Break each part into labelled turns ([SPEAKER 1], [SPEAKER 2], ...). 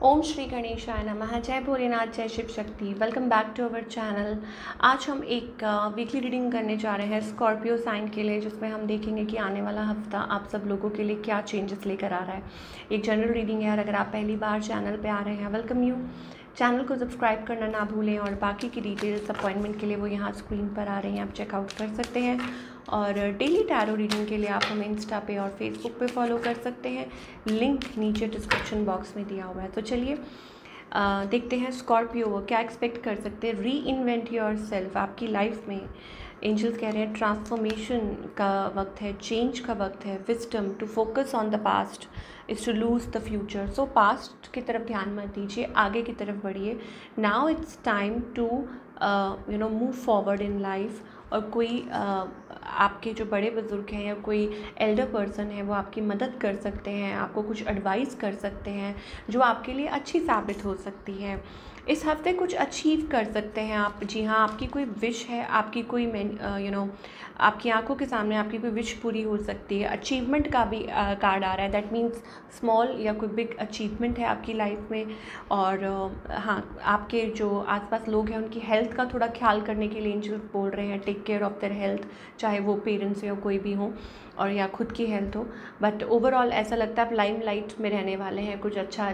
[SPEAKER 1] ओम श्री गणेशाय नमः। जय भोलेनाथ, जय Shiv Shakti. Welcome back to our channel. आज हम एक वीकली रीडिंग करने जा रहे हैं स्कॉर्पियो साइन के लिए, जिसमें हम देखेंगे कि आने वाला हफ्ता आप सब लोगों के लिए क्या चेंजेस लेकर आ रहा है। एक जनरल रीडिंग है और अगर आप पहली बार चैनल पे आ रहे हैं, वेलकम यू। चैनल को सब्सक्राइब करना ना भूलें और बाकी की डिटेल्स अपॉइंटमेंट के लिए वो यहाँ स्क्रीन पर आ रही हैं, आप चेकआउट कर सकते हैं। और डेली टैरो रीडिंग के लिए आप हमें इंस्टा पे और फेसबुक पे फॉलो कर सकते हैं, लिंक नीचे डिस्क्रिप्शन बॉक्स में दिया हुआ है। तो चलिए देखते हैं स्कॉर्पियो क्या एक्सपेक्ट कर सकते हैं। री इन्वेंट योर सेल्फ, आपकी लाइफ में एंजल्स कह रहे हैं ट्रांसफॉर्मेशन का वक्त है, चेंज का वक्त है। Wisdom to focus on the past is to lose the future. So past की तरफ ध्यान मत दीजिए, आगे की तरफ बढ़िए। Now it's time to move forward in life. और कोई आपके जो बड़े बुज़ुर्ग हैं या कोई एल्डर पर्सन है वो आपकी मदद कर सकते हैं, आपको कुछ एडवाइस कर सकते हैं जो आपके लिए अच्छी साबित हो सकती है। इस हफ्ते कुछ अचीव कर सकते हैं आप। जी हाँ, आपकी कोई विश है, आपकी कोई आपकी आंखों के सामने आपकी कोई विश पूरी हो सकती है। अचीवमेंट का भी कार्ड आ रहा है, दैट मीन्स स्मॉल या कोई बिग अचीवमेंट है आपकी लाइफ में। और हाँ, आपके जो आसपास लोग हैं उनकी हेल्थ का थोड़ा ख्याल करने के लिए एंजल्स बोल रहे हैं, take care of their health, चाहे वो पेरेंट्स या कोई भी हो और या खुद की हेल्थ हो। बट ओवरऑल ऐसा लगता है आप लाइमलाइट में रहने वाले हैं। कुछ अच्छा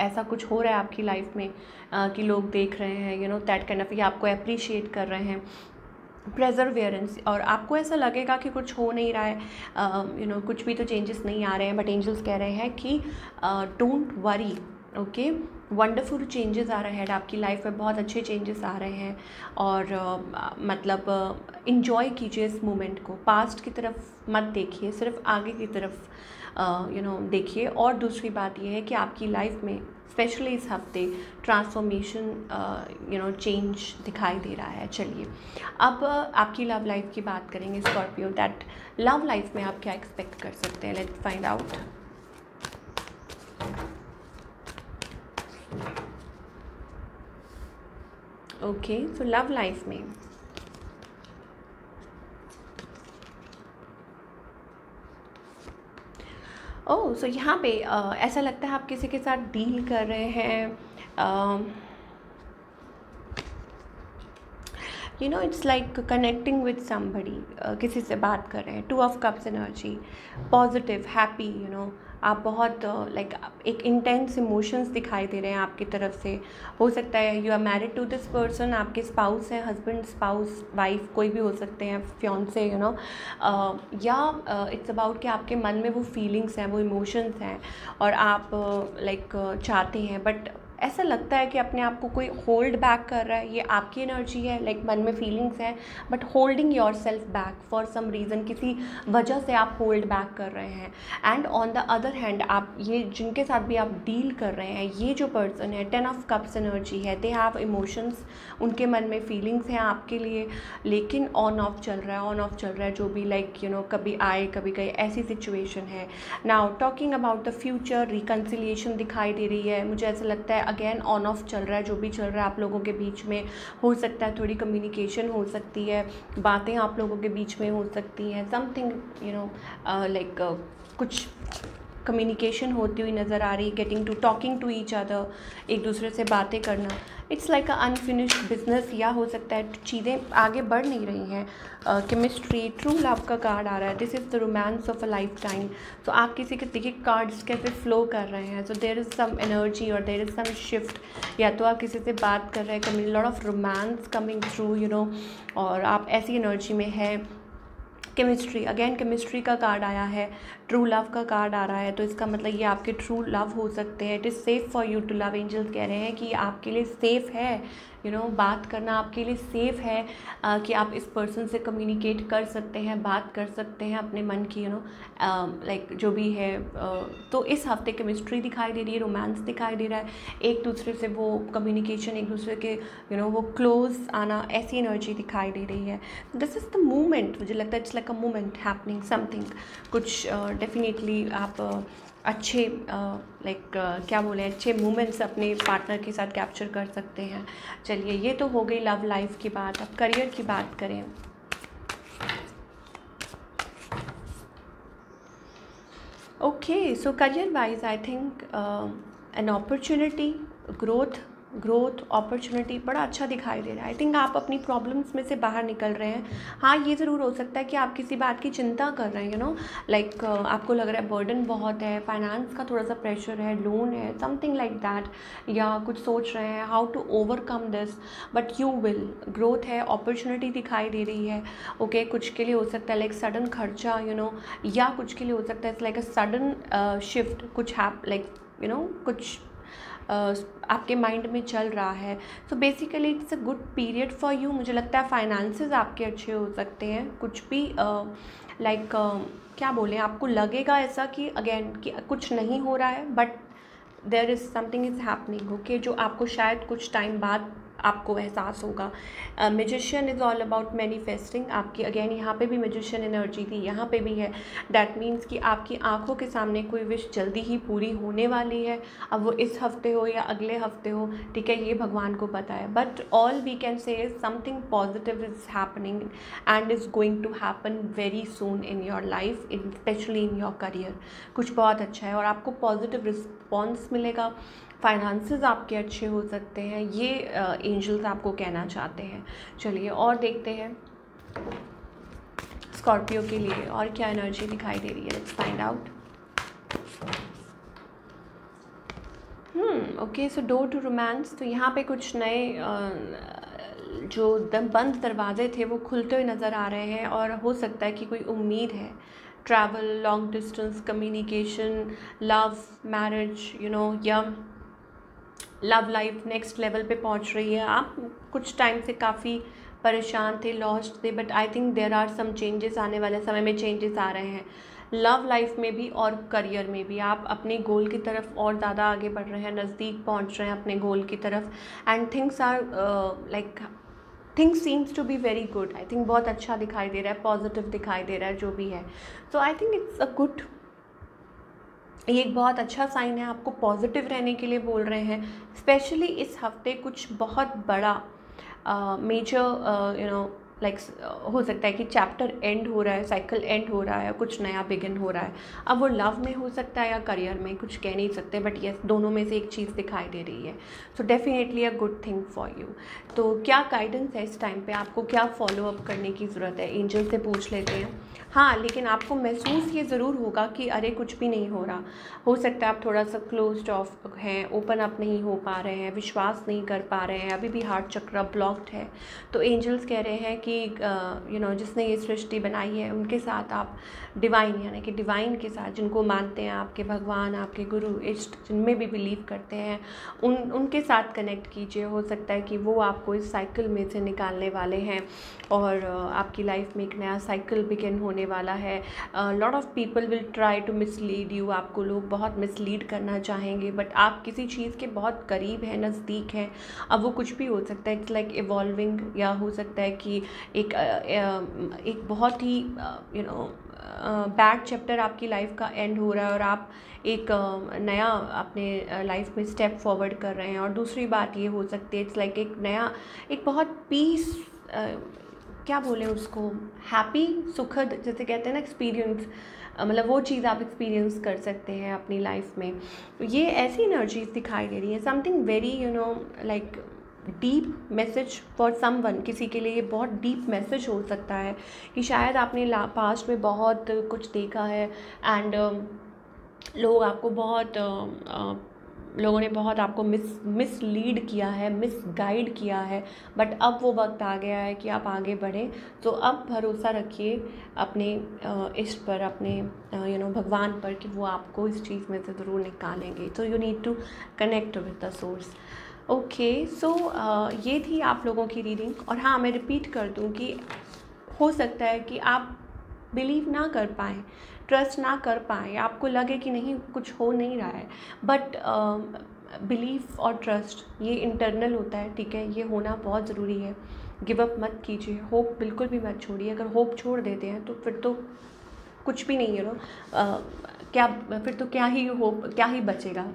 [SPEAKER 1] ऐसा कुछ हो रहा है आपकी लाइफ में कि लोग देख रहे हैं, दैट काइंड ऑफ, या आपको अप्रिशिएट कर रहे हैं। प्रेजरवेरेंस, और आपको ऐसा लगेगा कि कुछ हो नहीं रहा है, कुछ भी तो चेंजेस नहीं आ रहे हैं, बट एंजल्स कह रहे हैं कि don't worry, okay. Wonderful changes आ रहे हैं आपकी लाइफ में, बहुत अच्छे चेंजेस आ रहे हैं। और मतलब इन्जॉय कीजिए इस मोमेंट को। पास्ट की तरफ मत देखिए, सिर्फ आगे की तरफ देखिए। और दूसरी बात यह है कि आपकी लाइफ में स्पेशली इस हफ्ते ट्रांसफॉर्मेशन चेंज दिखाई दे रहा है। चलिए अब आपकी लव लाइफ की बात करेंगे स्कॉर्पियो, दैट लव लाइफ में आप क्या एक्सपेक्ट कर सकते हैं। Let's find out. Okay, so love life में ओह, सो यहाँ पे ऐसा लगता है आप किसी के साथ डील कर रहे हैं। It's like connecting with somebody, किसी से बात कर रहे हैं। 2 of cups energy, positive, happy, आप बहुत एक इंटेंस इमोशंस दिखाई दे रहे हैं आपकी तरफ से। हो सकता है you are married to this person, आपके स्पाउस हैं, हस्बैंड, स्पाउस, वाइफ, कोई भी हो सकते हैं, फियांसे, या इट्स अबाउट कि आपके मन में वो फीलिंग्स हैं, वो इमोशंस हैं और आप चाहते हैं, बट ऐसा लगता है कि अपने आप को कोई होल्ड बैक कर रहा है। ये आपकी एनर्जी है, मन में फीलिंग्स हैं but holding yourself back for some reason, किसी वजह से आप होल्ड बैक कर रहे हैं। And on the other hand, आप ये जिनके साथ भी आप डील कर रहे हैं, ये जो पर्सन है, 10 ऑफ कप्स एनर्जी है, दे हैव इमोशंस, उनके मन में फीलिंग्स हैं आपके लिए, लेकिन ऑन ऑफ चल रहा है जो भी कभी आए कभी गए, ऐसी सिचुएशन है। Now talking about the future, reconciliation दिखाई दे रही है। मुझे ऐसा लगता है अगेन ऑन ऑफ चल रहा है, जो भी चल रहा है आप लोगों के बीच में। हो सकता है थोड़ी कम्युनिकेशन हो सकती है, बातें आप लोगों के बीच में हो सकती हैं, समथिंग कुछ कम्युनिकेशन होती हुई नज़र आ रही, getting to talking to each other, एक दूसरे से बातें करना। It's like a unfinished business, या हो सकता है चीज़ें आगे बढ़ नहीं रही हैं। केमिस्ट्री, ट्रू लव का कार्ड आ रहा है, this is the romance of a life time. तो आप किसी के देखिए कार्ड्स कैसे फ्लो कर रहे हैं, so there is some energy और देयर इज़ सम शिफ्ट। या तो आप किसी से बात कर रहे हैं, coming lot of romance coming through, और आप ऐसी एनर्जी में है। केमिस्ट्री, अगेन केमिस्ट्री का कार्ड आया है, ट्रू लव का कार्ड आ रहा है, तो इसका मतलब ये आपके ट्रू लव हो सकते हैं। It is safe for you to love, angels कह रहे हैं कि आपके लिए सेफ़ है, बात करना आपके लिए सेफ़ है, कि आप इस पर्सन से कम्युनिकेट कर सकते हैं, बात कर सकते हैं अपने मन की, जो भी है। तो इस हफ्ते केमिस्ट्री दिखाई दे रही है, रोमांस दिखाई दे रहा है, एक दूसरे से वो कम्युनिकेशन, एक दूसरे के वो क्लोज आना, ऐसी एनर्जी दिखाई दे रही है। दिस इज़ द मूवमेंट, मुझे लगता है it's like a movement happening, something कुछ डेफिनेटली आप अच्छे क्या बोले, अच्छे मोमेंट्स अपने पार्टनर के साथ कैप्चर कर सकते हैं। चलिए, ये तो हो गई लव लाइफ की बात। अब करियर की बात करें। Okay, so career wise I think an opportunity, growth opportunity बड़ा अच्छा दिखाई दे रहा है। आई थिंक आप अपनी प्रॉब्लम्स में से बाहर निकल रहे हैं। हाँ, ये ज़रूर हो सकता है कि आप किसी बात की चिंता कर रहे हैं, लाइक आपको लग रहा है बर्डन बहुत है, फाइनेंस का थोड़ा सा प्रेशर है, लोन है, समथिंग लाइक दैट, या कुछ सोच रहे हैं how to overcome this, but you will. Growth है, अपॉर्चुनिटी दिखाई दे रही है। ओके, कुछ के लिए हो सकता है लाइक सडन खर्चा, या कुछ के लिए हो सकता है लाइक अ सडन शिफ्ट, कुछ लाइक कुछ आपके माइंड में चल रहा है। So basically it's a good period for you. मुझे लगता है फाइनेंसेस आपके अच्छे हो सकते हैं। कुछ भी लाइक क्या बोलें, आपको लगेगा ऐसा कि अगेन कि कुछ नहीं हो रहा है, but there is something is happening, okay, जो आपको शायद कुछ टाइम बाद आपको एहसास होगा। Magician is all about manifesting. आपकी अगेन यहाँ पे भी मैजिशियन एनर्जी थी, यहाँ पे भी है। दैट मीन्स कि आपकी आंखों के सामने कोई विश जल्दी ही पूरी होने वाली है। अब वो इस हफ्ते हो या अगले हफ्ते हो, ठीक है, ये भगवान को पता है, but all we can say is something positive is happening and is going to happen very soon in your life, specially in your career. कुछ बहुत अच्छा है और आपको पॉजिटिव रिस्पॉन्स मिलेगा। फाइनेंसेस आपके अच्छे हो सकते हैं, ये एंजल्स आपको कहना चाहते हैं। चलिए और देखते हैं स्कॉर्पियो के लिए और क्या एनर्जी दिखाई दे रही है। Let's find out. Okay, so door to romance. तो यहाँ पे कुछ नए जो बंद दरवाजे थे वो खुलते हुए नज़र आ रहे हैं, और हो सकता है कि कोई उम्मीद है। Travel, long distance communication, love, marriage, या लव लाइफ नेक्स्ट लेवल पे पहुंच रही है। आप कुछ टाइम से काफ़ी परेशान थे, लॉस्ट थे, but I think there are some changes. आने वाले समय में चेंजेस आ रहे हैं लव लाइफ में भी और करियर में भी। आप अपने गोल की तरफ और ज़्यादा आगे बढ़ रहे हैं, नज़दीक पहुंच रहे हैं अपने गोल की तरफ, and things are like things seems to be very good. I think बहुत अच्छा दिखाई दे रहा है, पॉजिटिव दिखाई दे रहा है, जो भी है। So I think it's a good, ये एक बहुत अच्छा साइन है। आपको पॉजिटिव रहने के लिए बोल रहे हैं। स्पेशली इस हफ्ते कुछ बहुत बड़ा मेजर लाइक हो सकता है कि चैप्टर एंड हो रहा है, साइकिल एंड हो रहा है, कुछ नया बिगिन हो रहा है। अब वो लव में हो सकता है या करियर में, कुछ कह नहीं सकते, बट यस, दोनों में से एक चीज़ दिखाई दे रही है। So definitely a good thing for you. तो क्या गाइडेंस है इस टाइम पे, आपको क्या फॉलो अप करने की ज़रूरत है, एंजल से पूछ लेते हैं। हाँ, लेकिन आपको महसूस ये ज़रूर होगा कि अरे कुछ भी नहीं हो रहा। हो सकता है आप थोड़ा सा क्लोज्ड ऑफ हैं, ओपन अप नहीं हो पा रहे हैं, विश्वास नहीं कर पा रहे हैं, अभी भी हार्ट चक्र ब्लॉक्ड है। तो एंजल्स कह रहे हैं कि जिसने ये सृष्टि बनाई है उनके साथ आप डिवाइन, यानी कि डिवाइन के साथ, जिनको मानते हैं आपके भगवान, आपके गुरु, इष्ट, जिनमें भी बिलीव करते हैं, उनके साथ कनेक्ट कीजिए। हो सकता है कि वो आपको इस साइकिल में से निकालने वाले हैं और आपकी लाइफ में एक नया साइकिल बिगिन होने वाला है। Lot of people will try to mislead you. आपको लोग बहुत मिसलीड करना चाहेंगे, बट आप किसी चीज़ के बहुत करीब हैं, नज़दीक हैं। अब वो कुछ भी हो सकता है, इट्स लाइक इवॉल्विंग, या हो सकता है कि एक बहुत ही बैड चैप्टर आपकी लाइफ का एंड हो रहा है और आप एक नया अपने लाइफ में स्टेप फॉरवर्ड कर रहे हैं। और दूसरी बात ये हो सकती है, इट्स लाइक एक नया, एक बहुत पीस, क्या बोलें उसको, हैप्पी, सुखद, जैसे कहते हैं ना, एक्सपीरियंस, मतलब वो चीज़ आप एक्सपीरियंस कर सकते हैं अपनी लाइफ में। तो ये ऐसी एनर्जीज दिखाई दे रही है, something very like deep message for someone. किसी के लिए ये बहुत डीप मैसेज हो सकता है कि शायद आपने पास्ट में बहुत कुछ देखा है, एंड लोग आपको बहुत लोगों ने बहुत आपको मिसलीड किया है, मिसगाइड किया है, बट अब वो वक्त आ गया है कि आप आगे बढ़ें। तो अब भरोसा रखिए अपने इष्ट पर, अपने भगवान पर, कि वो आपको इस चीज़ में से ज़रूर निकालेंगे। तो you need to connect with the source. Okay, so ये थी आप लोगों की रीडिंग। और हाँ, मैं रिपीट कर दूँ कि हो सकता है कि आप बिलीव ना कर पाएँ, ट्रस्ट ना कर पाएँ, आपको लगे कि नहीं, कुछ हो नहीं रहा है, बट बिलीफ और ट्रस्ट ये इंटरनल होता है, ठीक है, ये होना बहुत ज़रूरी है। गिव अप मत कीजिए, होप बिल्कुल भी मत छोड़िए। अगर होप छोड़ देते हैं तो फिर तो कुछ भी नहीं है, क्या फिर तो क्या ही होप, क्या ही बचेगा।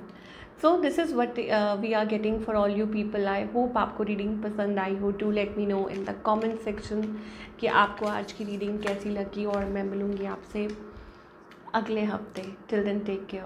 [SPEAKER 1] So this is what we are getting for all you people. I hope आपको रीडिंग पसंद आई हो। To let me know in the comment section कि आपको आज की रीडिंग कैसी लगी, और मैं मिलूँगी आपसे अगले हफ्ते। Till then take care.